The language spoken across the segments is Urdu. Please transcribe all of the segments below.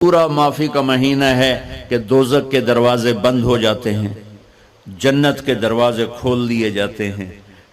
پورا معافی کا مہینہ ہے کہ دوزخ کے دروازے بند ہو جاتے ہیں، جنت کے دروازے کھول دیے جاتے ہیں،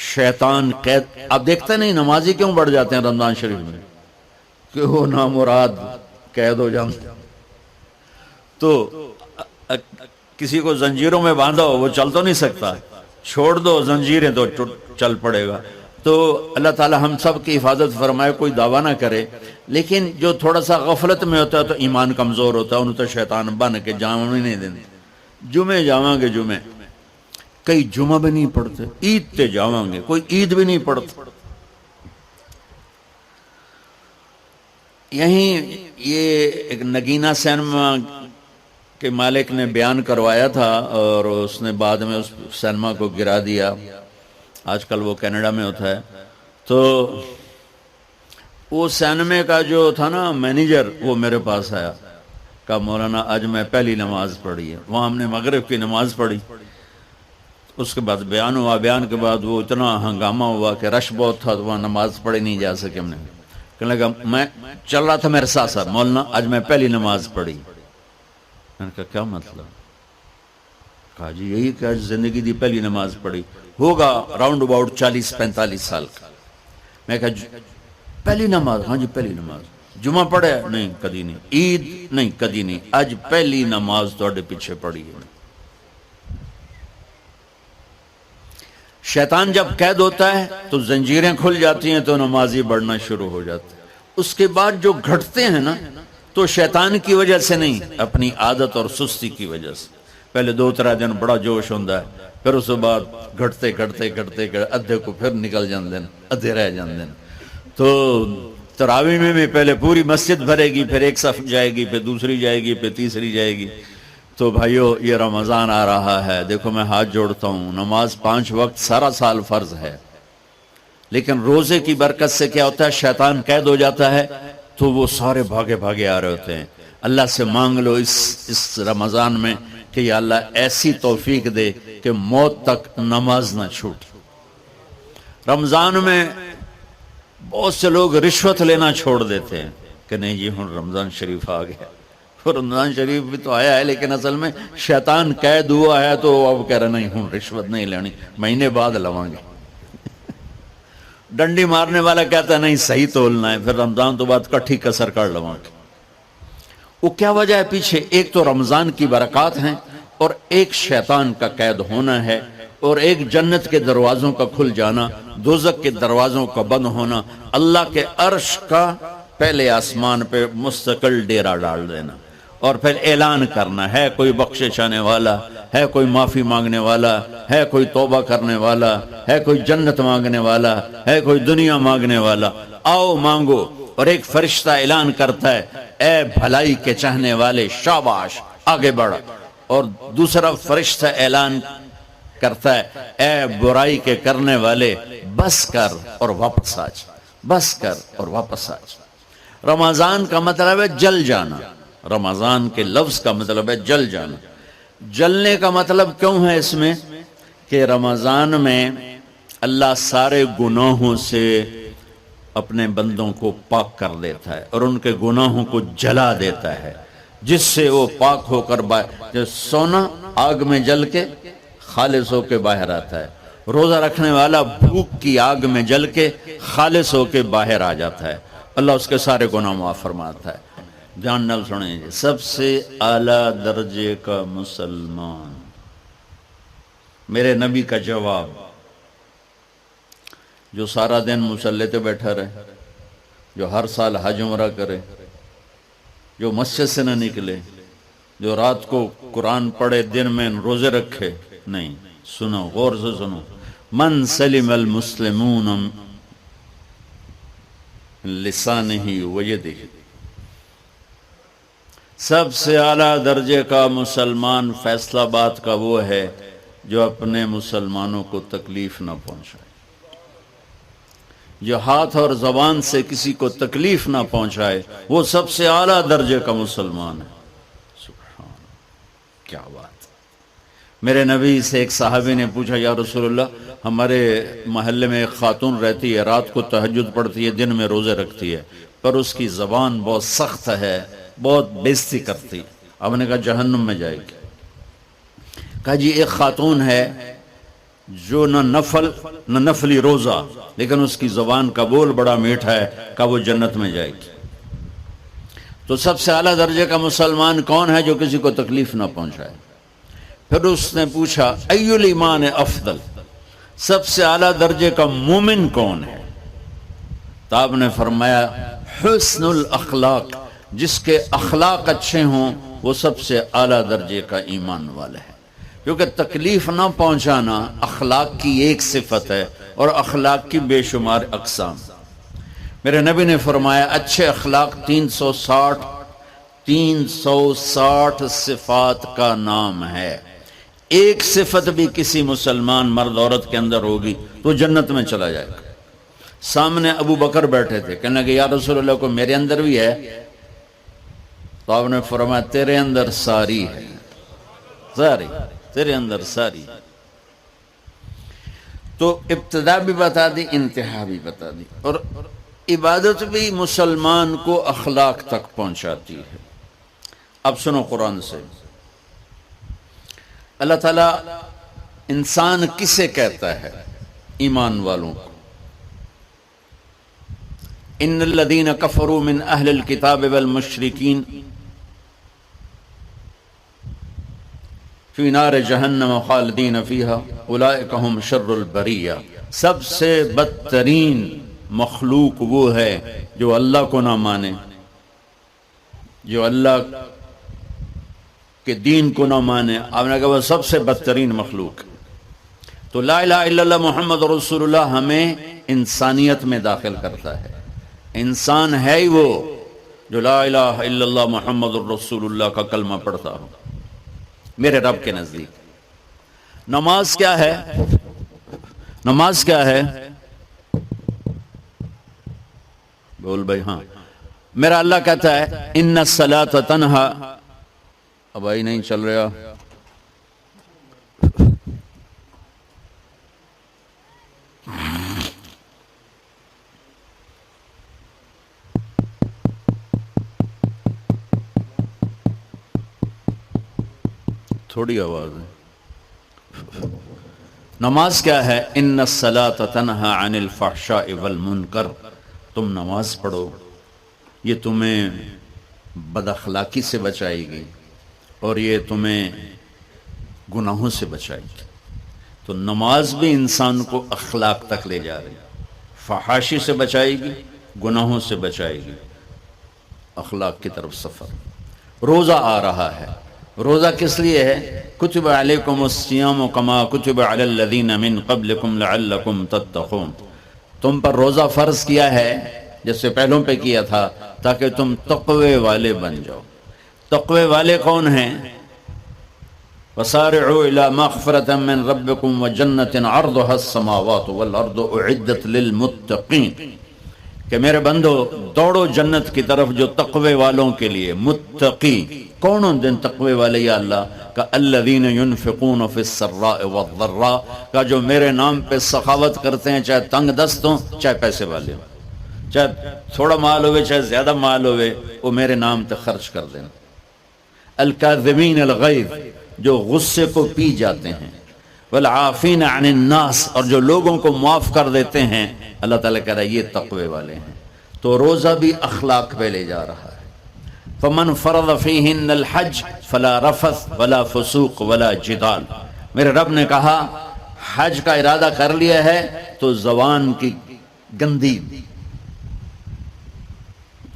شیطان قید. آپ دیکھتے نہیں نمازی کیوں بڑھ جاتے ہیں رمضان شریف میں؟ کہ وہ نامراد قید ہو جاتے. تو کسی کو زنجیروں میں باندھو وہ چل تو نہیں سکتا، چھوڑ دو زنجیریں تو چل پڑے گا. تو اللہ تعالی ہم سب کی حفاظت فرمائے. کوئی دعویٰ نہ کرے، لیکن جو تھوڑا سا غفلت میں ہوتا ہے تو ایمان کمزور ہوتا ہے، انہوں تو شیطان بن کے جامع نہیں دینے. جمعے جاواں گے، جمعے کئی جمعہ بھی نہیں پڑھتے، عید تے جاواں گے کوئی عید بھی نہیں پڑھتے. یہیں یہ ایک نگینہ سینما کے مالک نے بیان کروایا تھا اور اس نے بعد میں اس سینما کو گرا دیا. آج کل وہ کینیڈا میں ہوتا ہے. تو وہ سینمے کا جو تھا نا مینیجر، وہ میرے پاس آیا، کہا مولانا آج میں پہلی نماز پڑھی ہے. وہاں ہم نے مغرب کی نماز پڑھی، اس کے بعد بیان ہوا. بیان کے بعد وہ اتنا ہنگامہ ہوا کہ رش بہت تھا تو وہاں نماز پڑھی نہیں جا سکے. ہم نے کہنے لگا میں چل رہا تھا میرے ساتھ ساتھ، مولانا آج میں پہلی نماز پڑھی. میں نے کہا کیا مطلب؟ کہا جی یہی کہ آج زندگی دی پہلی نماز پڑھی. ہوگا راؤنڈ اباؤٹ 40-45 سال کا. میں کہا پہلی نماز؟ ہاں جی پہلی نماز. جمعہ پڑھے؟ نہیں کدی نہیں. عید؟ نہیں کدی نہیں. آج پہلی نماز توڑے پیچھے پڑھی ہے. شیطان جب قید ہوتا ہے تو زنجیریں کھل جاتی ہیں تو نمازی بڑھنا شروع ہو جاتے ہیں. اس کے بعد جو گھٹتے ہیں نا تو شیطان کی وجہ سے نہیں، اپنی عادت اور سستی کی وجہ سے. پہلے 2-3 دن بڑا جوش ہوندہ ہے، پھر اس کے بعد گھٹتے ادھے کو پھر نکل جاندے ہیں، ادھے رہ جاندے ہیں. تو تراویح میں بھی پہلے پوری مسجد بھرے گی، پھر ایک صف جائے گی، پھر دوسری جائے گی، پھر تیسری جائے گی. تو بھائیو یہ رمضان آ رہا ہے، دیکھو میں ہاتھ جوڑتا ہوں. نماز 5 وقت سارا سال فرض ہے، لیکن روزے کی برکت سے کیا ہوتا ہے؟ شیطان قید ہو جاتا ہے تو وہ سارے بھاگے آ رہے ہوتے ہیں. اللہ سے مانگ لو اس رمضان میں کہ یا اللہ ایسی توفیق دے کہ موت تک نماز نہ چھوٹ. رمضان میں بہت سے لوگ رشوت لینا چھوڑ دیتے ہیں کہ نہیں جی ہن رمضان شریف آ گیا. رمضان شریف بھی تو آیا ہے، لیکن اصل میں شیطان قید ہوا ہے تو اب کہہ رہے نہیں ہن رشوت نہیں لینی، مہینے بعد لواں گے. ڈنڈی مارنے والا کہتا ہے نہیں صحیح تولنا ہے، پھر رمضان تو بعد کٹھی کسر کر لواں گے. وہ کیا وجہ ہے پیچھے؟ ایک تو رمضان کی برکات ہیں، اور ایک شیطان کا قید ہونا ہے، اور ایک جنت کے دروازوں کا کھل جانا، دوزخ کے دروازوں کا بند ہونا، اللہ کے عرش کا پہلے آسمان پہ مستقل ڈیرا ڈال دینا، اور پھر اعلان کرنا ہے کوئی بخشش آنے والا ہے، کوئی معافی مانگنے والا ہے، کوئی توبہ کرنے والا ہے، کوئی جنت مانگنے والا ہے، کوئی دنیا مانگنے والا. آؤ مانگو. اور ایک فرشتہ اعلان کرتا ہے اے بھلائی کے چاہنے والے شاباش آگے بڑھ. اور دوسرا فرشتہ اعلان کرتا ہے اے برائی کے کرنے والے بس کر اور واپس آ جا، بس کر اور واپس آ جا. رمضان کا مطلب ہے جل جانا. رمضان کے لفظ کا مطلب ہے جل جانا. جلنے کا مطلب کیوں ہے اس میں؟ کہ رمضان میں اللہ سارے گناہوں سے اپنے بندوں کو پاک کر دیتا ہے اور ان کے گناہوں کو جلا دیتا ہے، جس سے وہ پاک ہو کر جو سونا آگ میں جل کے خالص ہو کے باہر آتا ہے، روزہ رکھنے والا بھوک کی آگ میں جل کے خالص ہو کے باہر آ جاتا ہے، اللہ اس کے سارے گناہ معاف فرماتا ہے. دھیان نال سنیں جی. سب سے اعلیٰ درجے کا مسلمان، میرے نبی کا جواب، جو سارا دن مصلی پہ بیٹھا رہے، جو ہر سال حج عمرہ کرے، جو مسجد سے نہ نکلے، جو رات کو قرآن پڑھے، دن میں روزے رکھے. نہیں، سنو غور سے سنو. من سلم المسلمون لسانہ ویدہ، سب سے اعلیٰ درجے کا مسلمان فیصلہ بات کا وہ ہے جو اپنے مسلمانوں کو تکلیف نہ پہنچائے، جو ہاتھ اور زبان سے کسی کو تکلیف نہ پہنچائے، وہ سب سے اعلیٰ درجے کا مسلمان ہے. سبحان اللہ، کیا بات. میرے نبی سے ایک صحابی نے پوچھا یا رسول اللہ، ہمارے محلے میں ایک خاتون رہتی ہے، رات کو تہجد پڑھتی ہے، دن میں روزے رکھتی ہے، پر اس کی زبان بہت سخت ہے، بہت بےزتی کرتی. آپ نے کہا جہنم میں جائے گی. کہا جی ایک خاتون ہے جو نہ نفلی روزہ لیکن اس کی زبان کا بول بڑا میٹھا ہے، کہا وہ جنت میں جائے گی. تو سب سے اعلیٰ درجے کا مسلمان کون ہے جو کسی کو تکلیف نہ پہنچائے؟ پھر اس نے پوچھا ای الایمان افضل، سب سے اعلیٰ درجے کا مومن کون ہے؟ تو آپ نے فرمایا حسن الاخلاق، جس کے اخلاق اچھے ہوں وہ سب سے اعلیٰ درجے کا ایمان والا ہے. کیونکہ تکلیف نہ پہنچانا اخلاق کی ایک صفت ہے اور اخلاق کی بے شمار اقسام. میرے نبی نے فرمایا اچھے اخلاق 360 صفات کا نام ہے. ایک صفت بھی کسی مسلمان مرد عورت کے اندر ہوگی تو جنت میں چلا جائے گا. سامنے ابو بکر بیٹھے تھے، کہنے لگے یا رسول اللہ کو میرے اندر بھی ہے؟ تو آپ نے فرمایا تیرے اندر ساری ہے، ساری تیرے اندر ساری. تو ابتدا بھی بتا دی، انتہا بھی بتا دی. اور عبادت بھی مسلمان کو اخلاق تک پہنچاتی ہے. اب سنو قرآن سے، اللہ تعالیٰ انسان کسے کہتا ہے؟ ایمان والوں کو. ان الذین کفروا من اہل الکتاب والمشرکین فی نار جہنم خالدین فیہا اولئک ہم شر البریہ. سب سے بدترین مخلوق وہ ہے جو اللہ کو نہ مانے، جو اللہ کے دین کو نہ مانے. آپ نے کہا وہ سب سے بدترین مخلوق. تو لا الہ الا اللہ محمد رسول اللہ ہمیں انسانیت میں داخل کرتا ہے. انسان ہے ہی وہ جو لا الہ الا اللہ محمد رسول اللہ کا کلمہ پڑھتا ہو. میرے رب کے نزدیک نماز کیا ہے؟ نماز کیا ہے؟ بول بھائی. ہاں، میرا اللہ کہتا ہے ان الصلاۃ تنہا. اب آئی نہیں چل رہا. تھوڑی آواز ہے. نماز کیا ہے؟ ان الصلاۃ تنہا عن الفحشاء والمنکر. تم نماز پڑھو، یہ تمہیں بد اخلاقی سے بچائے گی اور یہ تمہیں گناہوں سے بچائے گی. تو نماز بھی انسان کو اخلاق تک لے جا رہی ہے. فحاشی سے بچائے گی، گناہوں سے بچائے گی، اخلاق کی طرف سفر. روزہ آ رہا ہے. روزہ کس لیے ہے؟ کتب علیکم الصیام کما کتب علی الذین من قبلکم لعلکم تتقون. تم پر روزہ فرض کیا ہے جیسے پہلوں پہ کیا تھا تاکہ تم تقوی والے بن جاؤ. تقوی والے کون ہیں؟ وسارعوا الی مغفرۃ من ربکم وجنۃ عرضها السماوات والارض اعدت للمتقین. کہ میرے بندو دوڑو جنت کی طرف جو تقوی والوں کے لیے. متقی کون ہیں دن تقوی والے یا اللہ؟ کہ الذین ينفقون فی السراء والضراء، کا جو میرے نام پہ سخاوت کرتے ہیں، چاہے تنگ دست ہوں چاہے پیسے والے ہوں، چاہے تھوڑا مال ہوئے چاہے زیادہ مال ہوئے، وہ میرے نام پہ خرچ کر دیں. الکاظمین الغیظ، جو غصے کو پی جاتے ہیں. والعافین عن الناس، اور جو لوگوں کو معاف کر دیتے ہیں. اللہ تعالیٰ کہہ رہا ہے یہ تقوی والے ہیں. تو روزہ بھی اخلاق پہ لے جا رہا ہے. فمن فرض فیہن الحج فلا رفث ولا فسوق ولا جدال. میرے رب نے کہا حج کا ارادہ کر لیا ہے تو زبان کی گندی،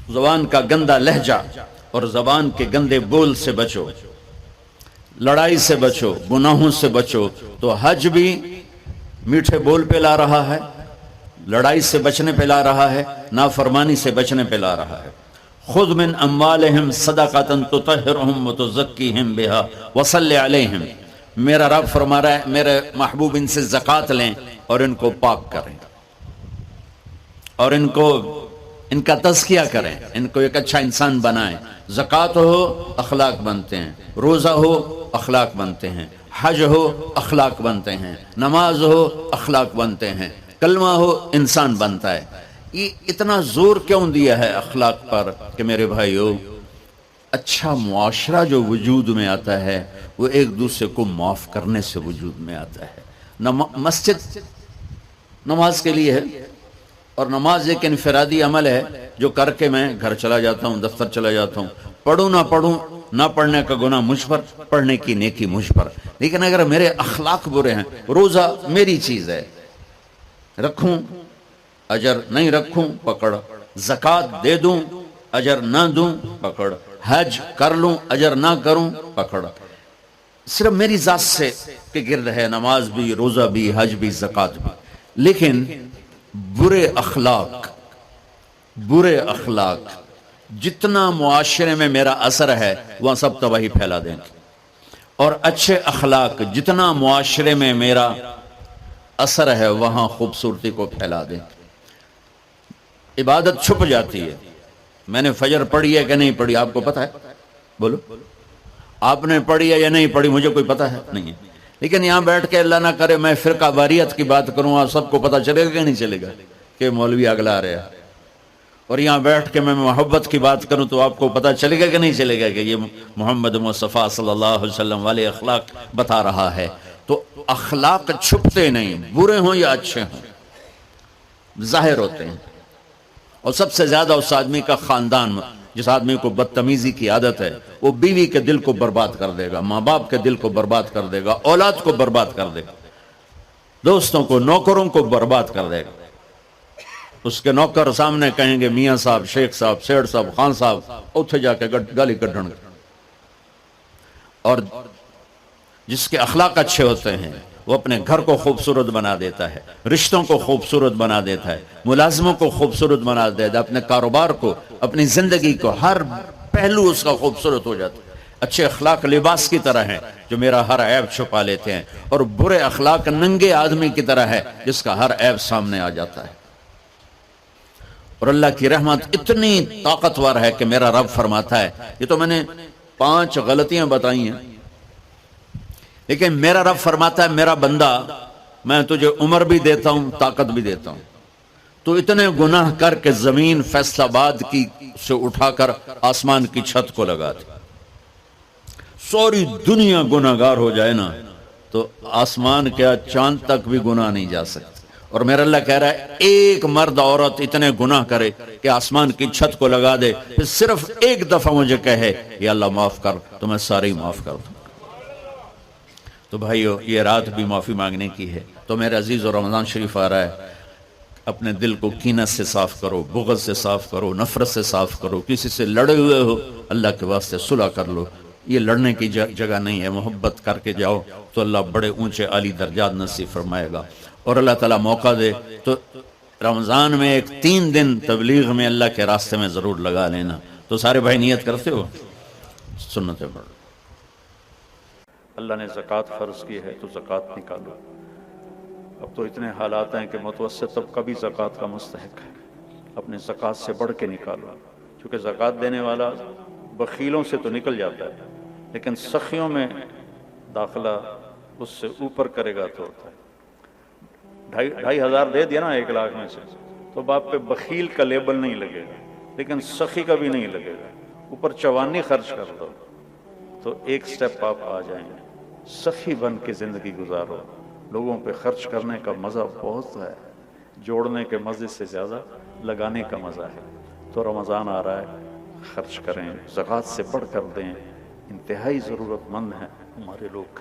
زبان کا گندا لہجہ اور زبان کے گندے بول سے بچو، لڑائی سے بچو، گناہوں سے بچو. تو حج بھی میٹھے بول پہ لا رہا ہے، لڑائی سے بچنے پہ لا رہا ہے، نافرمانی سے بچنے پہ لا رہا ہے. خذ من اموالہم صدقۃ تطہرہم وتزکیہم بہا وصلی علیہم. میرا رب فرما رہا ہے میرے محبوب ان سے زکوٰۃ لیں اور ان کو پاک کریں اور ان کا تزکیہ کریں، ان کو ایک اچھا انسان بنائیں. زکوٰۃ ہو اخلاق بنتے ہیں، روزہ ہو اخلاق بنتے ہیں، حج ہو اخلاق بنتے ہیں، نماز ہو اخلاق بنتے ہیں، کلمہ ہو انسان بنتا ہے. یہ اتنا زور کیوں دیا ہے اخلاق پر کہ میرے بھائیو اچھا معاشرہ جو وجود میں آتا ہے وہ ایک دوسرے کو معاف کرنے سے وجود میں آتا ہے. مسجد نماز کے لیے ہے، اور نماز ایک انفرادی عمل ہے جو کر کے میں گھر چلا جاتا ہوں، دفتر چلا جاتا ہوں. پڑھوں نہ پڑھوں، نہ پڑھنے کا گناہ مجھ پر، پڑھنے کی نیکی مجھ پر. لیکن اگر میرے اخلاق برے ہیں، روزہ میری چیز ہے، رکھوں اجر، نہیں رکھوں پکڑ، زکوٰۃ دے دوں اجر نہ دوں پکڑ، حج کر لوں اجر نہ کروں پکڑ. صرف میری ذات سے کے گرد ہے نماز بھی، روزہ بھی، حج بھی، زکوٰۃ بھی. لیکن برے اخلاق جتنا معاشرے میں میرا اثر ہے وہاں سب تباہی پھیلا دیں گے، اور اچھے اخلاق جتنا معاشرے میں میرا اثر ہے وہاں خوبصورتی کو پھیلا دیں گے. عبادت چھپ جاتی ہے. میں نے فجر پڑھی ہے کہ نہیں پڑھی آپ کو پتا ہے؟ بولو. آپ نے پڑھی ہے یا نہیں پڑھی مجھے کوئی پتا ہے نہیں ہے. لیکن یہاں بیٹھ کے اللہ نہ کرے میں فرقہ واریت کی بات کروں، اور سب کو پتا چلے گا کہ نہیں چلے گا کہ مولوی اگلا رہا ہے. اور یہاں بیٹھ کے میں محبت کی بات کروں تو آپ کو پتا چلے گا کہ نہیں چلے گا کہ یہ محمد مصطفیٰ صلی اللہ علیہ وسلم والے اخلاق بتا رہا ہے. تو اخلاق چھپتے نہیں، برے ہوں یا اچھے ہوں ظاہر ہوتے ہیں. اور سب سے زیادہ اس آدمی کا خاندان، جس آدمی کو بدتمیزی کی عادت ہے، وہ بیوی کے دل کو برباد کر دے گا، ماں باپ کے دل کو برباد کر دے گا، اولاد کو برباد کر دے گا، دوستوں کو، نوکروں کو برباد کر دے گا. اس کے نوکر سامنے کہیں گے میاں صاحب، شیخ صاحب، سیٹھ صاحب، خان صاحب، اتھے جا کے گالی کڈھن گے. اور جس کے اخلاق اچھے ہوتے ہیں وہ اپنے گھر کو خوبصورت بنا دیتا ہے، رشتوں کو خوبصورت بنا دیتا ہے، ملازموں کو خوبصورت بنا دیتا ہے، اپنے کاروبار کو، اپنی زندگی کو، ہر پہلو اس کا خوبصورت ہو جاتا ہے. اچھے اخلاق لباس کی طرح ہیں جو میرا ہر عیب چھپا لیتے ہیں، اور برے اخلاق ننگے آدمی کی طرح ہے جس کا ہر عیب سامنے آ جاتا ہے. اور اللہ کی رحمت اتنی طاقتور ہے کہ میرا رب فرماتا ہے، یہ تو میں نے 5 غلطیاں بتائی ہیں، لیکن میرا رب فرماتا ہے میرا بندہ میں تجھے عمر بھی دیتا ہوں، طاقت بھی دیتا ہوں، تو اتنے گناہ کر کے زمین فیصل آباد کی سے اٹھا کر آسمان کی چھت کو لگا دے. سوری دنیا گناہگار ہو جائے نا تو آسمان کیا چاند تک بھی گناہ نہیں جا سکتے. اور میرا اللہ کہہ رہا ہے ایک مرد عورت اتنے گناہ کرے کہ آسمان کی چھت کو لگا دے، پھر صرف ایک دفعہ مجھے کہے یا اللہ معاف کر، تو میں سارے ہی معاف کر دوں. تو بھائیو یہ رات بھی معافی مانگنے کی ہے. تو میرے عزیز و رمضان شریف آ رہا ہے، اپنے دل کو کینت سے صاف کرو، بغض سے صاف کرو، نفرت سے صاف کرو. کسی سے لڑے ہوئے ہو اللہ کے واسطے صلح کر لو. یہ لڑنے کی جگہ نہیں ہے، محبت کر کے جاؤ تو اللہ بڑے اونچے عالی درجات نصیب فرمائے گا. اور اللہ تعالیٰ موقع دے تو رمضان میں ایک 3 دن تبلیغ میں اللہ کے راستے میں ضرور لگا لینا. تو سارے بھائی نیت کرتے ہو؟ سنتیں پڑھ. اللہ نے زکوٰۃ فرض کی ہے تو زکوٰۃ نکالو. اب تو اتنے حالات ہیں کہ متوسط طبقہ بھی زکوٰۃ کا مستحق ہے. اپنے زکوٰۃ سے بڑھ کے نکالو، کیونکہ زکوٰۃ دینے والا بخیلوں سے تو نکل جاتا ہے، لیکن سخیوں میں داخلہ اس سے اوپر کرے گا تو ہوتا ہے. 2,500 دے دیا نا 1 لاکھ میں سے تو باپ پہ بخیل کا لیبل نہیں لگے گا، لیکن سخی کا بھی نہیں لگے گا. اوپر چوانی خرچ کر دو تو ایک سٹیپ آپ آ جائیں گے. سخی بن کے زندگی گزارو. لوگوں پہ خرچ کرنے کا مزہ بہت ہے، جوڑنے کے مزے سے زیادہ لگانے کا مزہ ہے. تو رمضان آ رہا ہے، خرچ کریں، زکوٰۃ سے بڑھ کر دیں. انتہائی ضرورت مند ہیں ہمارے لوگ.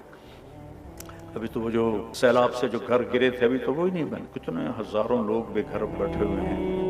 ابھی تو وہ جو سیلاب سے جو گھر گرے تھے ابھی تو وہی نہیں بنے. کتنے ہزاروں لوگ بے گھر بیٹھے ہوئے ہیں.